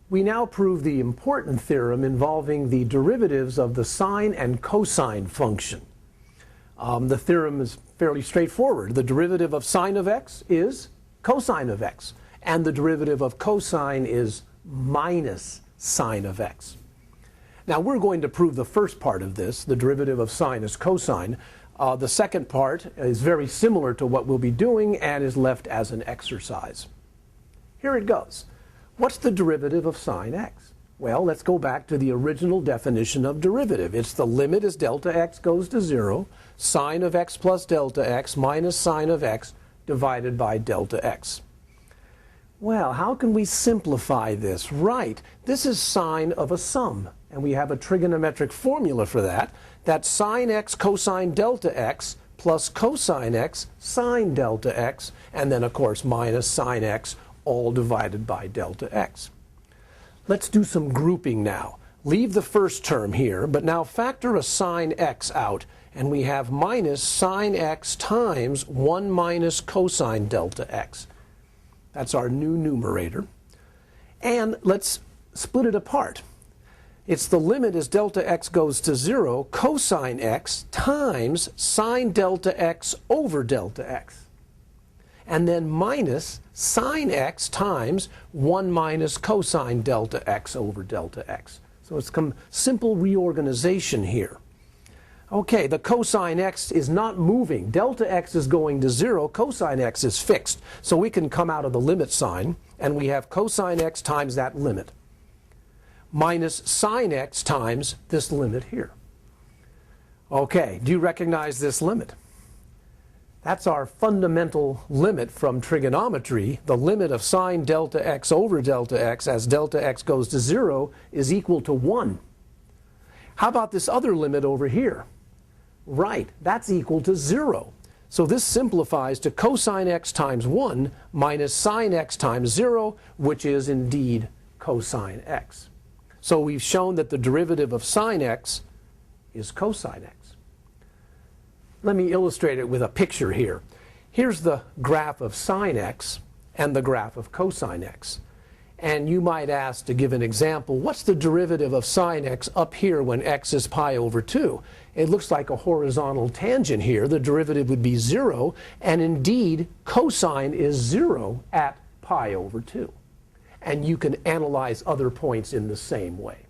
We now prove the important theorem involving the derivatives of the sine and cosine function. The theorem is fairly straightforward. The derivative of sine of x is cosine of x, and the derivative of cosine is minus sine of x. Now we're going to prove the first part of this, the derivative of sine is cosine. The second part is very similar to what we'll be doing and is left as an exercise. Here it goes. What's the derivative of sine x? Well, let's go back to the original definition of derivative. It's the limit as delta x goes to 0, sine of x plus delta x minus sine of x divided by delta x. Well, how can we simplify this? Right, this is sine of a sum, and we have a trigonometric formula for that. That's sine x cosine delta x plus cosine x sine delta x, and then of course minus sine x all divided by delta x. Let's do some grouping now. Leave the first term here, but now factor a sine x out, and we have minus sine x times 1 minus cosine delta x. That's our new numerator. And let's split it apart. It's the limit as delta x goes to 0, cosine x times sine delta x over delta x. And then minus sine x times 1 minus cosine delta x over delta x. So it's some simple reorganization here. Okay, the cosine x is not moving. Delta x is going to 0. Cosine x is fixed. So we can come out of the limit sign, and we have cosine x times that limit minus sine x times this limit here. Okay, do you recognize this limit? That's our fundamental limit from trigonometry. The limit of sine delta x over delta x as delta x goes to 0 is equal to 1. How about this other limit over here? Right, that's equal to 0. So this simplifies to cosine x times 1 minus sine x times 0, which is indeed cosine x. So we've shown that the derivative of sine x is cosine x. Let me illustrate it with a picture here. Here's the graph of sine x and the graph of cosine x. And you might ask, to give an example, what's the derivative of sine x up here when x is pi over 2? It looks like a horizontal tangent here. The derivative would be 0, and indeed cosine is 0 at pi over 2. And you can analyze other points in the same way.